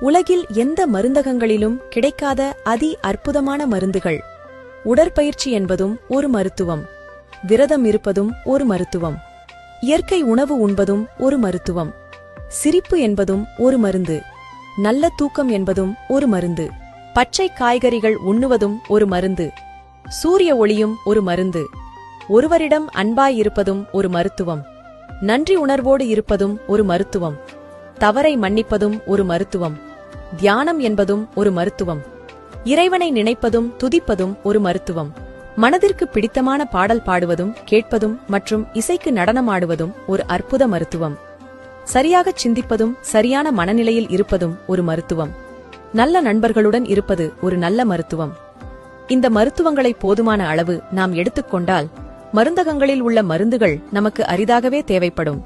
உலகில் எந்த மருந்தகங்களிலும் கிடைக்காத அதி அற்புதமான மருந்துகள். உடற்பயிற்சி என்பதும் ஒரு மருத்துவம். விரதம் இருப்பதும் ஒரு மருத்துவம். இயற்கை உணவு உண்பதும் ஒரு மருத்துவம். சிரிப்பு என்பதும் ஒரு மருந்து. நல்ல தூக்கம் என்பதும் ஒரு மருந்து. பச்சை காய்கறிகள் உண்ணுவதும் ஒரு மருந்து. சூரிய ஒளியும் ஒரு மருந்து. ஒருவரிடம் அன்பாயிருப்பதும் ஒரு மருத்துவம். நன்றி உணர்வோடு இருப்பதும் ஒரு மருத்துவம். தவறை மன்னிப்பதும் ஒரு மருத்துவம். தியானம் என்பதும் ஒரு மருத்துவம். இறைவனை நினைப்பதும் துதிப்பதும் ஒரு மருத்துவம். மனதிற்கு பிடித்தமான பாடல் பாடுவதும் கேட்பதும் மற்றும் இசைக்கு நடனமாடுவதும் ஒரு அற்புத மருத்துவம். சரியாகச் சிந்திப்பதும் சரியான மனநிலையில் இருப்பதும் ஒரு மருத்துவம். நல்ல நண்பர்களுடன் இருப்பது ஒரு நல்ல மருத்துவம். இந்த மருத்துவங்களை போதுமான அளவு நாம் எடுத்துக்கொண்டால் மருந்தகங்களில் உள்ள மருந்துகள் நமக்கு அரிதாகவே தேவைப்படும்.